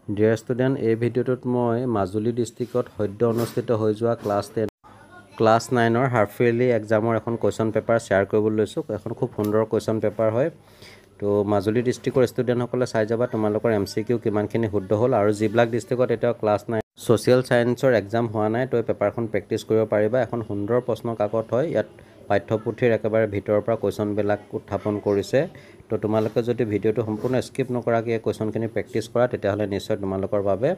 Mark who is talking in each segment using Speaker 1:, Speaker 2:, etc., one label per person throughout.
Speaker 1: Dear student, এই ভিডিঅ'টোত মই মাজুলী ডিষ্ট্ৰিক্টত সদ্য অনুষ্ঠিত হৈ যোৱা ক্লাছ 9ৰ হাফ ইয়াৰলি এক্সামৰ এখন কুৱেশ্যন পেপাৰ শ্বেয়াৰ কৰিবলৈ লৈছোঁ। এখন খুব সুন্দৰ কুৱেশ্যন পেপাৰ হয়। তো মাজুলী ডিষ্ট্ৰিক্টৰ ষ্টুডেণ্টসকলে চাই যাবা তোমালোকৰ MCQ কিমানখিনি শুদ্ধ হ'ল, আৰু যিবিলাক ডিষ্ট্ৰিক্টত এতিয়াও ক্লাছ 9 ছ'চিয়েল ছায়েন্সৰ এক্সাম হোৱা নাই, তো এই পেপাৰখন প্ৰেক্টিছ কৰিব পাৰিবা। এখন সুন্দৰ প্ৰশ্ন কাকত হয়। ইয়াত পাঠ্যপুথিৰ একেবাৰে ভিতৰৰ পৰা কুৱেশ্যনবিলাক উত্থাপন কৰিছে। তো তোমালোকে যদি ভিডিঅ'টো সম্পূৰ্ণ স্কিপ নকৰাকৈ এই কুৱেশ্যনখিনি প্ৰেক্টিছ কৰা, তেতিয়াহ'লে নিশ্চয় তোমালোকৰ বাবে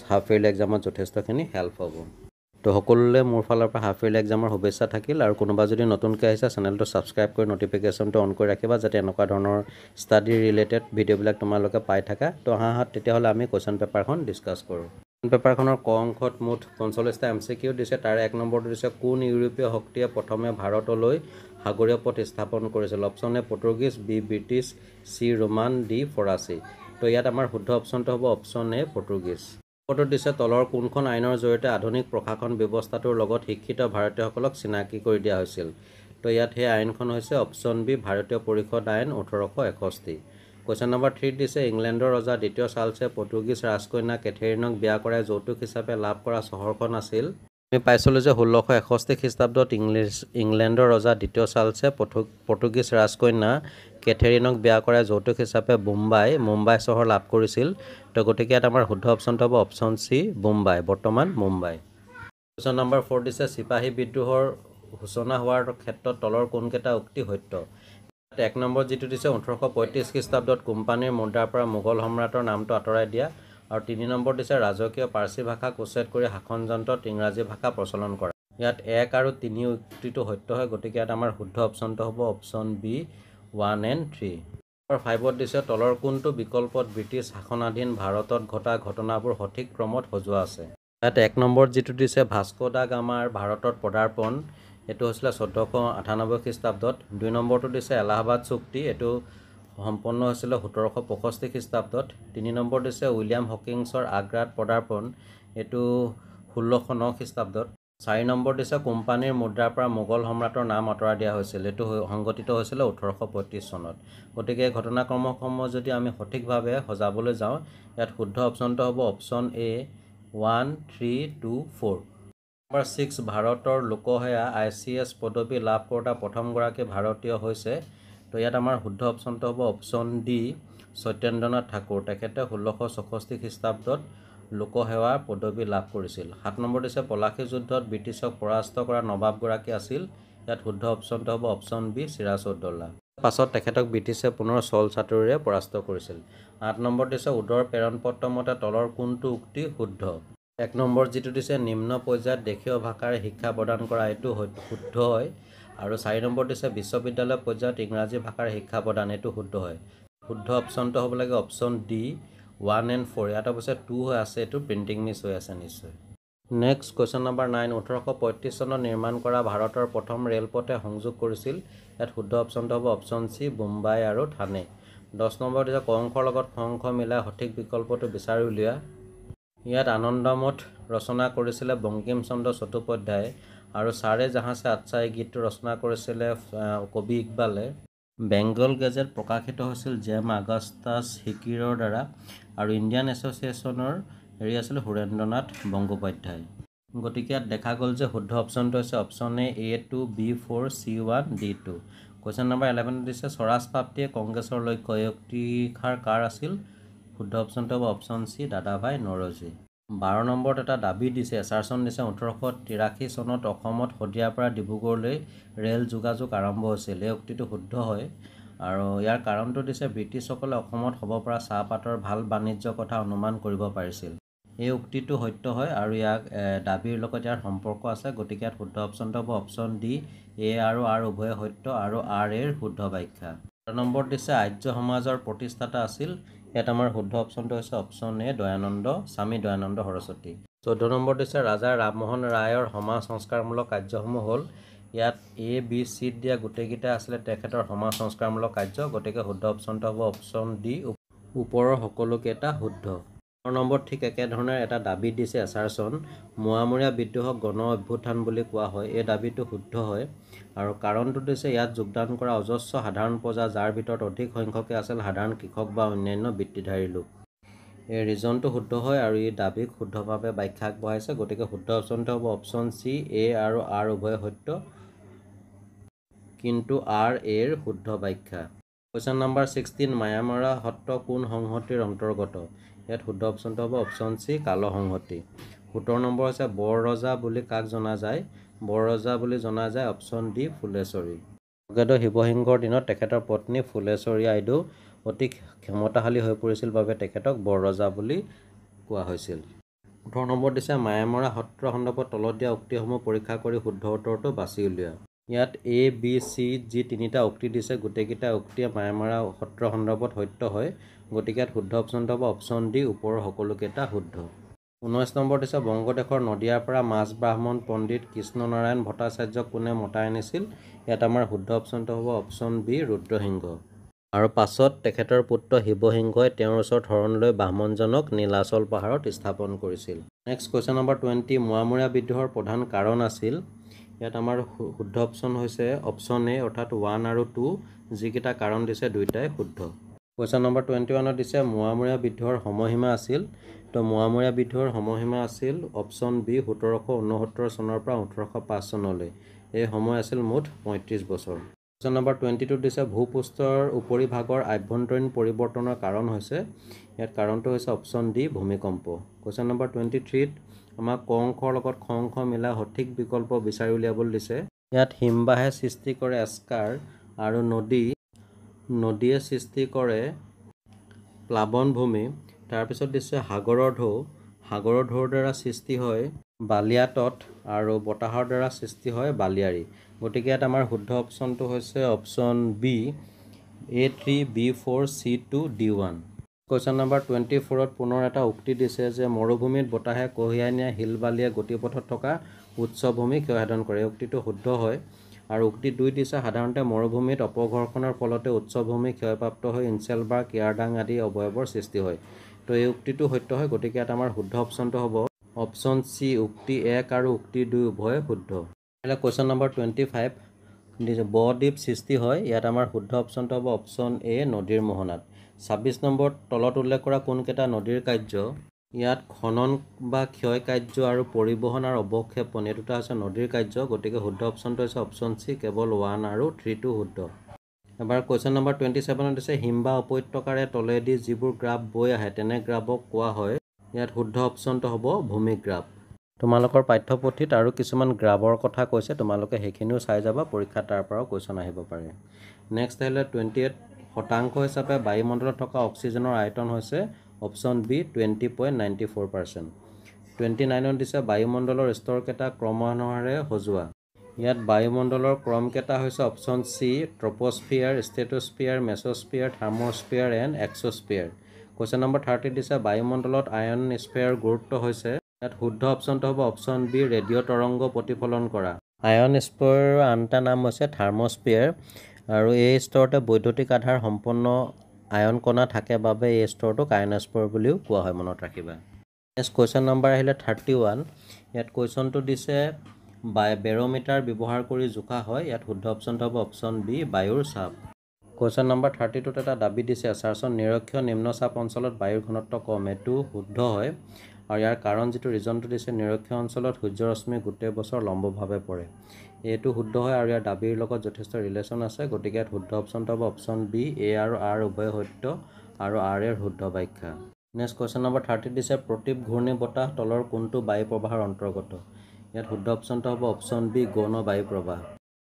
Speaker 1: হাফ ইয়াৰলি এক্সামত যথেষ্টখিনি হেল্প হ'ব। তো সকলোলৈ মোৰ ফালৰ পৰা হাফ ইয়াৰলি এক্সামৰ শুভেচ্ছা থাকিল। আৰু কোনোবা যদি নতুনকৈ আহিছে, চেনেলটো ছাবস্ক্ৰাইব কৰি ন'টিফিকেশ্যনটো অন কৰি ৰাখিবা, যাতে এনেকুৱা ধৰণৰ ষ্টাডি ৰিলেটেড ভিডিঅ'বিলাক তোমালোকে পাই থাকা। তো তেতিয়াহ'লে আমি কুৱেশ্যন পেপাৰখন ডিছকাছ কৰোঁ। কুৱেশ্যন পেপাৰখনৰ ক অংশত মুঠ 45টা MCQ দিছে। তাৰে 1 নম্বৰটো দিছে, কোন ইউৰোপীয় শক্তিয়ে প্ৰথমে ভাৰতলৈ সাগৰীয় পথ স্থাপন কৰিছিল? Option A Portuguese, B British, C Roman, D ফৰাচী। তো ইয়াত আমাৰ শুদ্ধ অপশ্যনটো হ'ব অপশ্যন এ পৰ্তুগীজ। নম্বৰটো দিছে, তলৰ কোনখন আইনৰ জৰিয়তে আধুনিক প্ৰশাসন ব্যৱস্থাটোৰ লগত শিক্ষিত ভাৰতীয়সকলক চিনাকি কৰি দিয়া হৈছিল? তো ইয়াত সেই আইনখন হৈছে অপশ্যন বি ভাৰতীয় পৰিষদ আইন 1861। কুৱেশ্যন নম্বৰ 3 দিছে, ইংলেণ্ডৰ ৰজা দ্বিতীয় চাৰ্লছে পৰ্তুগীজ ৰাজকন্যা কেথেৰিনক বিয়া কৰাই যৌতুক হিচাপে লাভ কৰা চহৰখন আছিল? আমি পাইছিলোঁ যে 1661 খ্ৰীষ্টাব্দত ইংলেণ্ডৰ ৰজা দ্বিতীয় চাৰ্লছে পৰ্তুগীজ ৰাজকন্যা কেথেৰিনক বিয়া কৰাই যৌতুক হিচাপে মুম্বাই চহৰ লাভ কৰিছিল। তো গতিকে ইয়াত আমাৰ শুদ্ধ অপশ্যনটো হ'ব অপশ্যন চি মুম্বাই, বৰ্তমান মুম্বাই। কুৱেশ্যন নম্বৰ 4 দিছে, চিপাহী বিদ্ৰোহৰ সূচনা হোৱাৰ ক্ষেত্ৰত তলৰ কোনকেইটা উক্তি সত্য? 1 নম্বৰ যিটো দিছে, 1835 খ্ৰীষ্টাব্দত কোম্পানীৰ মুদ্ৰাৰ পৰা মোগল সম্ৰাটৰ নামটো আঁতৰাই দিয়া। আৰু 3 নম্বৰ দিছে, ৰাজকীয় পাৰ্চী ভাষাক উচ্ছেদ কৰি শাসন যন্ত্ৰত ইংৰাজী ভাষা প্ৰচলন কৰা। ইয়াত 1 আৰু 3 উক্তিটো সত্য হয়। গতিকে ইয়াত আমাৰ শুদ্ধ অপশ্যনটো হ'ব অপশ্যন বি 1 and 3। নম্বৰ 5ত দিছে, তলৰ কোনটো বিকল্পত ব্ৰিটিছ শাসনাধীন ভাৰতত ঘটা ঘটনাবোৰ সঠিক ক্ৰমত সজোৱা আছে? ইয়াত 1 নম্বৰত যিটো দিছে, ভাস্কো দা গামাৰ ভাৰতত পদাৰ্পণ, এইটো হৈছিলে 1498 খ্ৰীষ্টাব্দত। 2 নম্বৰটো দিছে, এলাহাবাদ চুক্তি, এইটো সম্পন্ন হৈছিলে 1765 খ্ৰীষ্টাব্দত। 3 নম্বৰ দিছে, উইলিয়াম হকিংছৰ আগ্ৰাত পদাৰ্পণ, এইটো 1609 খ্ৰীষ্টাব্দত। 4 নম্বৰ দিছে, কোম্পানীৰ মুদ্ৰাৰ পৰা মোগল সম্ৰাটৰ নাম আঁতৰাই দিয়া হৈছিল, এইটো সংঘটিত হৈছিলে 1835 চনত। গতিকে এই ঘটনাক্ৰমসমূহ যদি আমি সঠিকভাৱে সজাবলৈ যাওঁ, ইয়াত শুদ্ধ অপশ্যনটো হ'ব অপশ্যন এ 1, 3, 2, 4। নম্বৰ 6, ভাৰতৰ লোকসেৱা ICS পদবী লাভ কৰোঁতা প্ৰথমগৰাকী ভাৰতীয় হৈছে? তো ইয়াত আমাৰ শুদ্ধ অপশ্যনটো হ'ব অপশ্যন ডি সত্যেন্দ্ৰনাথ ঠাকুৰ। তেখেতে 1664 খ্ৰীষ্টাব্দত লোকসেৱা পদবী লাভ কৰিছিল। 7 নম্বৰ দিছে, পলাশী যুদ্ধত ব্ৰিটিছক পৰাস্ত কৰা নবাবগৰাকী আছিল? ইয়াত শুদ্ধ অপশ্যনটো হ'ব অপশ্যন বি চিৰাজউদ্দৌলা। পাছত তেখেতক ব্ৰিটিছে পুনৰ চল চাতুৰিৰে পৰাস্ত কৰিছিল। 8 নম্বৰ দিছে, উদৰ প্ৰেৰণ পত্ৰ মতে তলৰ কোনটো উক্তি শুদ্ধ? 1 নম্বৰ যিটো দিছে, নিম্ন পৰ্যায়ত দেশীয় ভাষাৰে শিক্ষা প্ৰদান কৰা, এইটো শুদ্ধ হয়। আৰু 4 নম্বৰ দিছে, বিশ্ববিদ্যালয় পৰ্যায়ত ইংৰাজী ভাষাৰে শিক্ষা প্ৰদান, এইটো শুদ্ধ হয়। শুদ্ধ অপশ্যনটো হ'ব লাগে অপশ্যন ডি 1 and 4। ইয়াত অৱশ্যে 2 হৈ আছে, এইটো প্ৰিণ্টিং মিছ হৈ আছে নিশ্চয়। নেক্সট কুৱেশ্যন নম্বৰ 9, 1835 চনত নিৰ্মাণ কৰা ভাৰতৰ প্ৰথম ৰেলপথে সংযোগ কৰিছিল? ইয়াত শুদ্ধ অপশ্যনটো হ'ব অপশ্যন চি মুম্বাই আৰু থানে। 10 নম্বৰ দিছে, ক অংশৰ লগত খ অংশ মিলাই সঠিক বিকল্পটো বিচাৰি উলিওৱা। ইয়াত আনন্দমঠ ৰচনা কৰিছিলে বংকিম চন্দ্ৰ চট্টোপাধ্যায়, আৰু চাৰে জাহাঁ সে আচ্ছা এই গীতটো ৰচনা কৰিছিলে কবি ইকবালে। বেংগল গেজেট প্ৰকাশিত হৈছিল জেম আগাষ্টাছ হিকিৰৰ দ্বাৰা, আৰু ইণ্ডিয়ান এছ'চিয়েশ্যনৰ আছিলে সুৰেন্দ্ৰনাথ বন্দ্যোপাধ্যায়। গতিকে ইয়াত দেখা গ'ল যে শুদ্ধ অপশ্যনটো হৈছে option A A2, B4, C1, D2। Question number 11 দিছে, স্বৰাজ প্ৰাপ্তিয়ে কংগ্ৰেছৰ লক্ষ্য, এই উক্তিষাৰ কাৰ আছিল? শুদ্ধ অপশ্যনটো হ'ব অপশ্যন চি দাদাভাই নৰজী। 12 নম্বৰত এটা দাবী দিছে, এছাৰচন দিছে 1883 চনত অসমত শদিয়াৰ পৰা ডিব্ৰুগড়লৈ ৰেল যোগাযোগ আৰম্ভ হৈছিল, এই উক্তিটো শুদ্ধ হয়। আৰু ইয়াৰ কাৰণটো দিছে, ব্ৰিটিছসকলে অসমত হ'ব পৰা চাহপাতৰ ভাল বাণিজ্যৰ কথা অনুমান কৰিব পাৰিছিল। এই উক্তিটো সত্য হয়, আৰু ইয়াক দাবীৰ লগত ইয়াৰ সম্পৰ্ক আছে। গতিকে ইয়াত শুদ্ধ অপশ্যনটো হ'ব অপশ্যন ডি এ আৰু আৰ উভয়ে সত্য, আৰু আৰ এৰ শুদ্ধ ব্যাখ্যা। 13 নম্বৰত দিছে, আৰ্য সমাজৰ প্ৰতিষ্ঠাতা আছিল? ইয়াত আমাৰ শুদ্ধ অপশ্যনটো হৈছে অপশ্যন এ স্বামী দয়ানন্দ সৰস্বতী। 14 নম্বৰ দিছে, ৰাজা ৰামমোহন ৰায়ৰ সমাজ সংস্কাৰমূলক কাৰ্যসমূহ হ'ল? ইয়াত A, B, C দিয়া গোটেইকেইটা আছিলে তেখেতৰ সমাজ সংস্কাৰমূলক কাৰ্য। গতিকে শুদ্ধ অপশ্যনটো হ'ব অপশ্যন ডি ওপৰৰ সকলোকেইটা শুদ্ধ। 15 নম্বৰত ঠিক একেধৰণে এটা দাবী দিছে এছাৰচন, মোৱামৰীয়া বিদ্ৰোহক গণ অভ্যুত্থান বুলি কোৱা হয়, এই দাবীটো শুদ্ধ হয়। আৰু কাৰণটো দিছে, ইয়াত যোগদান কৰা অজস্ৰ সাধাৰণ প্ৰজা, যাৰ ভিতৰত অধিক সংখ্যকে আছিল সাধাৰণ কৃষক বা অন্যান্য বৃত্তিধাৰী লোক। এই ৰিজনটো শুদ্ধ হয় আৰু ই দাবীক শুদ্ধভাৱে ব্যাখ্যা আগবঢ়াইছে গতিকে শুদ্ধ অপশ্যনটো হ'ব অপশ্যন চি এ আৰু আৰ উভয় সত্য কিন্তু আৰ এৰ শুদ্ধ ব্যাখ্যা কুৱেশ্যন নম্বৰ 16 মায়ামৰা সত্ৰ কোন সংহতিৰ অন্তৰ্গত ইয়াত শুদ্ধ অপশ্যনটো হ'ব অপশ্যন চি কাল সংহতি 17 নম্বৰ হৈছে বৰ ৰজা বুলি কাক জনা যায় বৰ ৰজা বুলি জনা যায় অপশ্যন ডি ফুলেশ্বৰী স্বৰ্গদেউ শিৱসিংহৰ দিনত তেখেতৰ পত্নী ফুলেশ্বৰী আইদেউ অতি ক্ষমতাশালী হৈ পৰিছিল বাবে তেখেতক বৰ ৰজা বুলি কোৱা হৈছিল 18 নম্বৰ দিছে মায়ামৰা সত্ৰ সন্দৰ্ভত তলত দিয়া উক্তিসমূহ পৰীক্ষা কৰি শুদ্ধ উত্তৰটো বাছি উলিওৱা ইয়াত এ বি চি যি তিনিটা উক্তি দিছে গোটেইকেইটা উক্তিয়ে মায়ামৰা সত্ৰ সন্দৰ্ভত সত্য হয় গতিকে ইয়াত শুদ্ধ অপশ্যনটো হ'ব অপশ্যন ডি ওপৰৰ সকলোকেইটা শুদ্ধ 19 নম্বৰ দিছে বংগদেশৰ নদিয়াৰ পৰা মাছ ব্ৰাহ্মণ পণ্ডিত কৃষ্ণনাৰায়ণ ভট্টাচাৰ্যক কোনে মতাই আনিছিল ইয়াত আমাৰ শুদ্ধ অপশ্যনটো হ'ব অপশ্যন বি ৰুদ্ৰসিংহ আৰু পাছত তেখেতৰ পুত্ৰ শিৱসিংহই তেওঁৰ ওচৰত শৰণ লৈ ব্ৰাহ্মণজনক নীলাচল পাহাৰত স্থাপন কৰিছিল নেক্সট কুৱেশ্যন নম্বৰ 20 মোৱামৰীয়া বিদ্ৰোহৰ প্ৰধান কাৰণ আছিল ইয়াত আমাৰ শুদ্ধ অপশ্যন হৈছে অপশ্যন এ অৰ্থাৎ 1 আৰু 2 যিকেইটা কাৰণ দিছে দুইটাই শুদ্ধ কুৱেশ্যন নম্বৰ 21 দিছে মোৱামৰীয়া বিদ্ৰোহৰ সময়সীমা আছিল তো মোৱামৰীয়া বিদ্ৰোহৰ সময়সীমা আছিল অপশ্যন বি 1769 চনৰ পৰা 1805 চনলৈ এই সময় আছিল মুঠ 35 বছৰ কুৱেশ্যন নম্বৰ 22 দিছে ভূপৃষ্ঠৰ উপৰিভাগৰ আভ্যন্তৰীণ পৰিৱৰ্তনৰ কাৰণ হৈছে ইয়াত কাৰণটো হৈছে অপশ্যন ডি ভূমিকম্প কুৱেশ্যন নম্বৰ 23 আমাক ক অংশৰ লগত খ অংশ মিলাই সঠিক বিকল্প বিচাৰি উলিয়াবলৈ দিছে ইয়াত হিমবাহে সৃষ্টি কৰে এস্কাৰ আৰু নদীয়ে সৃষ্টি কৰে প্লাৱনভূমি তাৰপিছত দিছে সাগৰৰ ঢৌৰ দ্বাৰা সৃষ্টি হয় বালিয়াতট আৰু বতাহৰ দ্বাৰা সৃষ্টি হয় বালিয়াৰী গতিকে ইয়াত আমাৰ শুদ্ধ অপশ্যনটো হৈছে option B A3 B4 C2 D1 question number 24ত পুনৰ এটা উক্তি দিছে যে মৰুভূমিত বতাহে কঢ়িয়াই নিয়া শিল বালিয়ে গতিপথত থকা উচ্চ ভূমি ক্ষয়সাধন কৰে এই উক্তিটো শুদ্ধ হয় আৰু উক্তি 2 দিছে সাধাৰণতে মৰুভূমিত অপঘৰ্ষণৰ ফলতে উচ্চ ভূমি ক্ষয়প্ৰাপ্ত হৈ ইনচেলবাৰ্গ ইয়াৰডাং আদি অৱয়ৱৰ সৃষ্টি হয় তো এই উক্তিটো সত্য হয় গতিকে ইয়াত আমাৰ শুদ্ধ অপশ্যনটো হ'ব অপশ্যন চি উক্তি 1 আৰু উক্তি 2 উভয় শুদ্ধ এনে কুৱেশ্যন নম্বৰ 25 বদ্বীপ সৃষ্টি হয় ইয়াত আমাৰ শুদ্ধ অপশ্যনটো হ'ব অপশ্যন এ নদীৰ মোহনাত 26 নম্বৰ তলত উল্লেখ কৰা কোনকেইটা নদীৰ কাৰ্য ইয়াত খনন বা ক্ষয় কাৰ্য আৰু পৰিবহণ আৰু অৱক্ষেপণ এই দুটা হৈছে নদীৰ কাৰ্য গতিকে শুদ্ধ অপশ্যনটো হৈছে অপশ্যন চি কেৱল 1 আৰু 3 টো শুদ্ধ এবাৰ কুৱেশ্যন নম্বৰ 27 দিছে হিমবাহ উপত্যকাৰে তলেদি যিবোৰ গ্ৰাফ বৈ আহে তেনে গ্ৰাফক কোৱা হয় ইয়াত শুদ্ধ অপশ্যনটো হ'ব ভূমিগ্ৰাফ তোমালোকৰ পাঠ্যপুথিত আৰু কিছুমান গ্ৰাফৰ কথা কৈছে তোমালোকে সেইখিনিও চাই যাবা পৰীক্ষা তাৰ পৰাও কুৱেশ্যন আহিব পাৰে নেক্সট আহিলে 28 শতাংশ হিচাপে বায়ুমণ্ডলত থকা অক্সিজেনৰ আয়তন হৈছে অপশ্যন বি 20.94% 29ত দিছে বায়ুমণ্ডলৰ স্তৰকেইটা ক্ৰমান্বয়ে সজোৱা ইয়াত বায়ুমণ্ডলৰ ক্ৰমকেইটা হৈছে option C troposphere stratosphere mesosphere thermosphere and exosphere question number 30 দিছে বায়ুমণ্ডলত আয়ন স্ফিয়াৰ গুৰুত্ব হৈছে ইয়াত শুদ্ধ অপশ্যনটো হ'ব অপশ্যন বি ৰেডিঅ' তৰংগ প্ৰতিফলন কৰা আয়ন স্ফিয়াৰৰ আন এটা নাম হৈছে থাৰ্মোস্ফিয়াৰ আৰু এই স্তৰতে বৈদ্যুতিক আধাৰ সম্পন্ন আয়ন কণা থাকে বাবে এই স্তৰটোক আয়নস্ফিয়াৰ বুলিও কোৱা হয় মনত ৰাখিবা নেক্সট কুৱেশ্যন নম্বৰ আহিলে 31 ইয়াত কুৱেশ্যনটো দিছে বেৰ'মিটাৰ ব্যৱহাৰ কৰি জোখা হয় ইয়াত শুদ্ধ অপশ্যনটো হ'ব অপশ্যন বি বায়ুৰ চাপ কুৱেশ্যন নম্বৰ 32ত এটা দাবী দিছে চাৰ্চত নিৰক্ষীয় নিম্নচাপ অঞ্চলত বায়ুৰ ঘনত্ব কম এইটো শুদ্ধ হয় আৰু ইয়াৰ কাৰণ যিটো ৰিজনটো দিছে নিৰক্ষীয় অঞ্চলত সূৰ্যৰশ্মি গোটেই বছৰ লম্বভাৱে পৰে এইটো শুদ্ধ হয় আৰু ইয়াৰ দাবীৰ লগত যথেষ্ট ৰিলেশ্যন আছে গতিকে ইয়াত শুদ্ধ অপশ্যনটো হ'ব অপশ্যন বি এ আৰু আৰ উভয় সত্য আৰু আৰ এৰ শুদ্ধ ব্যাখ্যা নেক্সট কুৱেশ্যন নম্বৰ 30 দিছে প্ৰতীপ ঘূৰ্ণী বতাহ তলৰ কোনটো বায়ু প্ৰবাহৰ অন্তৰ্গত ইয়াত শুদ্ধ অপশ্যনটো হ'ব অপশ্যন বি গৌণ বায়ু প্ৰবাহ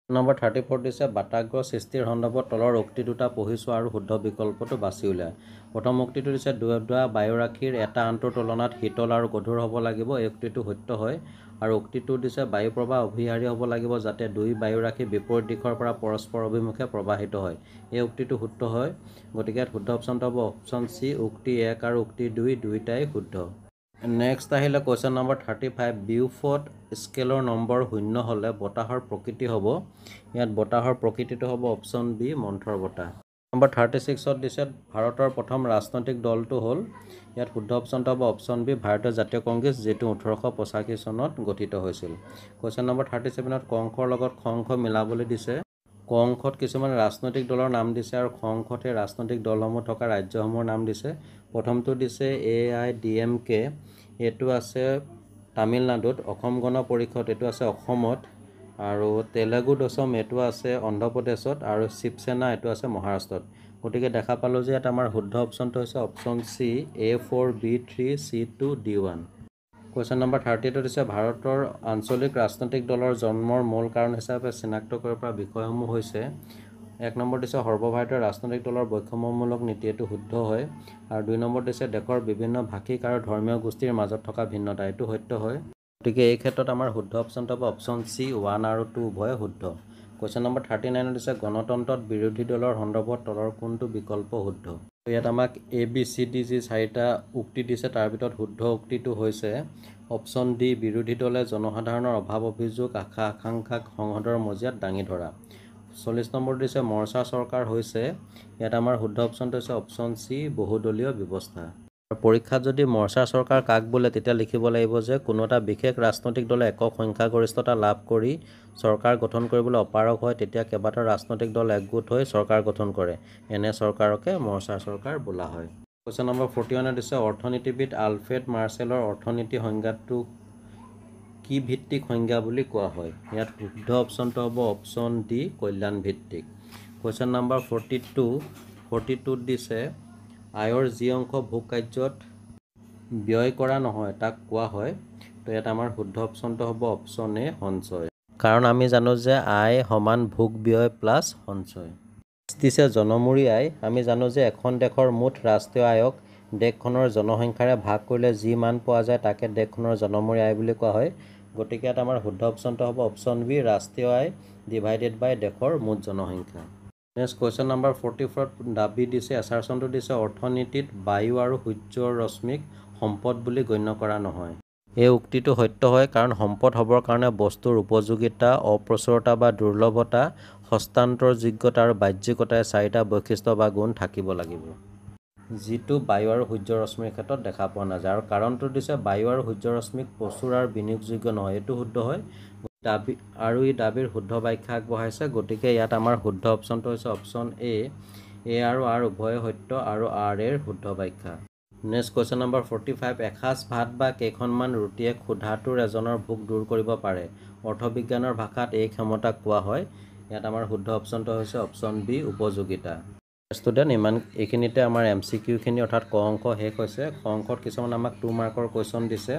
Speaker 1: নম্বৰ 34 দিছে বাতাগ্ৰ সৃষ্টিৰ সন্দৰ্ভত তলৰ উক্তি দুটা পঢ়ি চোৱা আৰু শুদ্ধ বিকল্পটো বাছি উলিওৱা প্ৰথম উক্তিটো দিছে দুৱা বায়ুৰাশিৰ এটা আনটোৰ তুলনাত শীতল আৰু গধুৰ হ'ব লাগিব এই উক্তিটো সত্য হয় আৰু উক্তিটো দিছে বায়ু প্ৰবাহ অভিহাৰী হ'ব লাগিব যাতে দুই বায়ুৰাশি বিপৰীত দিশৰ পৰা পৰস্পৰ অভিমুখে প্ৰবাহিত হয় এই উক্তিটো শুদ্ধ হয় গতিকে শুদ্ধ অপশ্যনটো হ'ব অপশ্যন চি উক্তি 1 আৰু উক্তি 2 দুইটাই শুদ্ধ নেক্সট আহিলে কুৱেশ্যন নম্বৰ 35 বিউফৰ্ড স্কেলৰ নম্বৰ 0 হ'লে বতাহৰ প্ৰকৃতি হ'ব ইয়াত বতাহৰ প্ৰকৃতিটো হ'ব অপশ্যন বি মন্থৰ বতাহ নম্বৰ 36ত দিছে ভাৰতৰ প্ৰথম ৰাজনৈতিক দলটো হ'ল ইয়াত শুদ্ধ অপশ্যনটো হ'ব অপশ্যন বি ভাৰতীয় জাতীয় কংগ্ৰেছ যিটো 1885 চনত গঠিত হৈছিল কুৱেশ্যন নম্বৰ 37ত ক অংশৰ লগত খ অংশ মিলাবলৈ দিছে ক অংশত কিছুমান ৰাজনৈতিক দলৰ নাম দিছে আৰু খ অংশত সেই ৰাজনৈতিক দলসমূহ থকা ৰাজ্যসমূহৰ নাম দিছে ক প্ৰথমটো দিছে AIDMK, এইটো আছে তামিলনাডুত, অসম গণ পৰিষদ এইটো আছে অসমত, আৰু তেলেগু দেশম এইটো আছে অন্ধ্ৰপ্ৰদেশত, আৰু শিৱসেনা এইটো আছে মহাৰাষ্ট্ৰত। গতিকে দেখা পালোঁ যে ইয়াত আমাৰ শুদ্ধ অপশ্যনটো হৈছে option C A4B3C2D1। Question number 38 দিছে ভাৰতৰ আঞ্চলিক ৰাজনৈতিক দলৰ জন্মৰ মূল কাৰণ হিচাপে চিনাক্ত কৰিব পৰা বিষয়সমূহ হৈছে। 1 নম্বৰ দিছে সৰ্বভাৰতীয় ৰাজনৈতিক দলৰ বৈষম্যমূলক নীতি, এইটো শুদ্ধ হয়। আৰু 2 নম্বৰ দিছে দেশৰ বিভিন্ন ভাষিক আৰু ধৰ্মীয় গোষ্ঠীৰ মাজত থকা ভিন্নতা, এইটো সত্য হয়। গতিকে এই ক্ষেত্ৰত আমাৰ শুদ্ধ অপশ্যনটো হ'ব অপশ্যন চি 1 আৰু 2 উভয়ে শুদ্ধ। কুৱেশ্যন নম্বৰ 39 দিছে গণতন্ত্ৰত বিৰোধী দলৰ সন্দৰ্ভত তলৰ কোনটো বিকল্প শুদ্ধ। ইয়াত আমাক ABCD যি 4টা উক্তি দিছে তাৰ ভিতৰত শুদ্ধ উক্তিটো হৈছে অপশ্যন ডি, বিৰোধী দলে জনসাধাৰণৰ অভাৱ অভিযোগ আশা আকাংক্ষাক সংসদৰ মজিয়াত দাঙি ধৰা। 40 নম্বৰ দিছে মৰ্চা চৰকাৰ হৈছে, ইয়াত আমাৰ শুদ্ধ অপশ্যনটো হৈছে অপশ্যন চি, বহুদলীয় ব্যৱস্থা। পৰীক্ষাত যদি মৰ্চা চৰকাৰ কাক বোলে তেতিয়া লিখিব লাগিব যে কোনো এটা বিশেষ ৰাজনৈতিক দলে একক সংখ্যাগৰিষ্ঠতা লাভ কৰি চৰকাৰ গঠন কৰিবলৈ অপাৰগ হয়, তেতিয়া কেইবাটাও ৰাজনৈতিক দল একগোট হৈ চৰকাৰ গঠন কৰে, এনে চৰকাৰকে মৰ্চা চৰকাৰ বোলা হয়। কুৱেশ্যন নম্বৰ 41 দিছে অৰ্থনীতিবিদ আলফ্ৰেড মাৰ্শ্বেলৰ অৰ্থনীতি সংজ্ঞাটো কি ভিত্তিক সংজ্ঞা বুলি কোৱা হয়। ইয়াত শুদ্ধ অপশ্যনটো হ'ব অপশ্যন ডি, কল্যাণ ভিত্তিক। কুৱেশ্যন নম্বৰ 42 দিছে আয়ৰ যি অংশ ভোগ কাৰ্যত ব্যয় কৰা নহয় তাক কোৱা হয়। তো ইয়াত আমাৰ শুদ্ধ অপশ্যনটো হ'ব অপশ্যন এ, সঞ্চয়। কাৰণ আমি জানো যে আয় সমান ভোগ ব্যয় প্লাছ সঞ্চয়। দিছে জনমূৰি আয়, আমি জানো যে এখন দেশৰ মুঠ ৰাষ্ট্ৰীয় আয়ক দেশখনৰ জনসংখ্যাৰে ভাগ কৰিলে যি মান পোৱা যায় তাকে দেশখনৰ জনমূৰি আয় বুলি কোৱা হয়। গতিকে ইয়াত আমাৰ শুদ্ধ অপশ্যনটো হ'ব অপশ্যন বি, ৰাষ্ট্ৰীয় আয় ডিভাইডেড বাই দেশৰ মুঠ জনসংখ্যা। নেক্সট কুৱেশ্যন নম্বৰ 44 দাবী দিছে এছাৰচনটো দিছে অৰ্থনীতিত বায়ু আৰু সূৰ্যৰ ৰশ্মিক সম্পদ বুলি গণ্য কৰা নহয়। এই উক্তিটো সত্য হয়, কাৰণ সম্পদ হ'বৰ কাৰণে বস্তুৰ উপযোগিতা, অপ্ৰচুৰতা বা দুৰ্লভতা, হস্তান্তৰযোগ্যতা আৰু বাহ্যিকতাই 4টা বৈশিষ্ট্য বা গুণ থাকিব লাগিব, যিটো বায়ু আৰু সূৰ্যৰ ৰশ্মিৰ ক্ষেত্ৰত দেখা পোৱা নাযায়। আৰু কাৰণটো দিছে বায়ু আৰু সূৰ্যৰ ৰশ্মিক প্ৰচুৰ আৰু বিনিয়োগযোগ্য নহয়, এইটো শুদ্ধ হয়। আৰু ই দাবীৰ শুদ্ধ ব্যাখ্যা আগবঢ়াইছে। গতিকে ইয়াত আমাৰ শুদ্ধ অপশ্যনটো হৈছে অপশ্যন এ আৰু আৰ উভয়ে সত্য আৰু আৰ এৰ শুদ্ধ ব্যাখ্যা। নেক্সট কুৱেশ্যন নম্বৰ 45 এসাঁজ ভাত বা কেইখনমান ৰুটিয়ে ক্ষুধাতুৰ এজনৰ ভোক দূৰ কৰিব পাৰে, অৰ্থবিজ্ঞানৰ ভাষাত এই ক্ষমতাক কোৱা হয়। ইয়াত আমাৰ শুদ্ধ অপশ্যনটো হৈছে অপশ্যন বি, উপযোগিতা। ষ্টুডেণ্ট এইখিনিতে আমাৰ MCQখিনি অৰ্থাৎ ক অংশ শেষ হৈছে। খ অংশত কিছুমান আমাক 2 মাৰ্কৰ কুৱেশ্যন দিছে।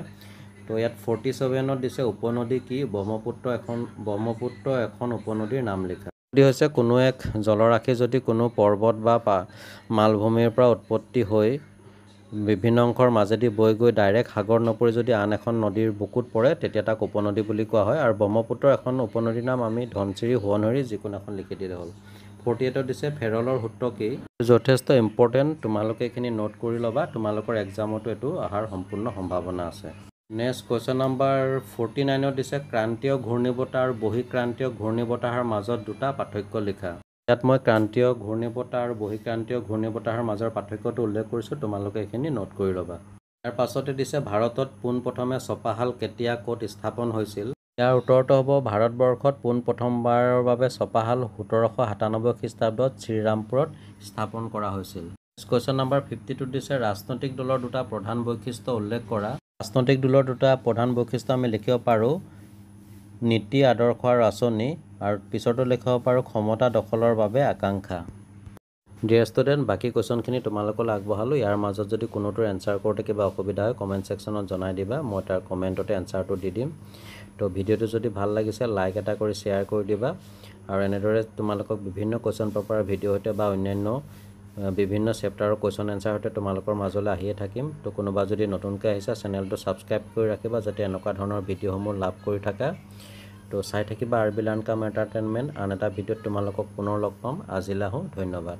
Speaker 1: তো ইয়াত 47 দিছে উপনদী কি, ব্ৰহ্মপুত্ৰ এখন উপনদীৰ নাম লিখা। উপনদী হৈছে কোনো এক জলৰাশি যদি কোনো পৰ্বত বা মালভূমিৰ পৰা উৎপত্তি হৈ বিভিন্ন অংশৰ মাজেদি বৈ গৈ ডাইৰেক্ট সাগৰ নপৰি যদি আন এখন নদীৰ বুকুত পৰে তেতিয়া তাক উপনদী বুলি কোৱা হয়। আৰু ব্ৰহ্মপুত্ৰ এখন উপনদীৰ নাম আমি ধনশিৰি, সোৱণশিৰি যিকোনো এখন লিখি দিলে হ'ল। 48 দিছে ফেৰলৰ সূত্ৰ কি, যথেষ্ট ইম্পৰ্টেণ্ট, তোমালোকে এইখিনি নোট কৰি ল'বা, তোমালোকৰ এক্সামতো এইটো অহাৰ সম্পূৰ্ণ সম্ভাৱনা আছে। নেক্সট কুৱেশ্যন নম্বৰ 49 দিছে ক্ৰান্তীয় ঘূৰ্ণিবতাহ আৰু বহিঃক্ৰান্তীয় ঘূৰ্ণিবতাহৰ মাজত 2টা পাৰ্থক্য লিখা। ইয়াত মই ক্ৰান্তীয় ঘূৰ্ণিবতাহ আৰু বহিঃক্ৰান্তীয় ঘূৰ্ণিবতাহৰ মাজৰ পাৰ্থক্যটো উল্লেখ কৰিছোঁ, তোমালোকে এইখিনি নোট কৰি ল'বা। ইয়াৰ পাছতে দিছে ভাৰতত পোনপ্ৰথমে ছপাশাল কেতিয়া ক'ত স্থাপন হৈছিল। ইয়াৰ উত্তৰটো হ'ব ভাৰতবৰ্ষত পোনপ্ৰথমবাৰৰ বাবে ছপাশাল 1797 খ্ৰীষ্টাব্দত শ্ৰীৰামপুৰত স্থাপন কৰা হৈছিল। কুৱেশ্যন নম্বৰ 52 দিছে ৰাজনৈতিক দলৰ 2টা প্ৰধান বৈশিষ্ট্য উল্লেখ কৰা। ৰাজনৈতিক দলৰ 2টা প্ৰধান বৈশিষ্ট্য আমি লিখিব পাৰোঁ নীতি, আদৰ্শ আৰু আঁচনি, আৰু পিছতো লিখিব পাৰোঁ ক্ষমতা দখলৰ বাবে আকাংক্ষা। ডিয়াৰ ষ্টুডেণ্ট, বাকী কুৱেশ্যনখিনি তোমালোকলৈ আগবঢ়ালোঁ। ইয়াৰ মাজত যদি কোনোটোৰ এনচাৰ কৰোঁতে কিবা অসুবিধা হয় কমেণ্ট ছেকশ্যনত জনাই দিবা, মই তাৰ কমেণ্টতে এনচাৰটো দি দিম। তো ভিডিঅ'টো যদি ভাল লাগিছে লাইক এটা কৰি শ্বেয়াৰ কৰি দিবা, আৰু এনেদৰে তোমালোকক বিভিন্ন কুৱেশ্যন পেপাৰৰ ভিডিঅ' সৈতে বা অন্যান্য বিভিন্ন চেপ্টাৰৰ কুৱেশ্যন এনচাৰ সৈতে তোমালোকৰ মাজলৈ আহিয়ে থাকিম। তো কোনোবা যদি নতুনকৈ আহিছা চেনেলটো ছাবস্ক্ৰাইব কৰি ৰাখিবা যাতে এনেকুৱা ধৰণৰ ভিডিঅ'সমূহ লাভ কৰি থাকা। তো চাই থাকিবা RB লাৰ্ণ কাম এণ্টাৰটেইনমেণ্ট। আন এটা ভিডিঅ'ত তোমালোকক পুনৰ লগ পাম। আজিলৈ আহোঁ, ধন্যবাদ।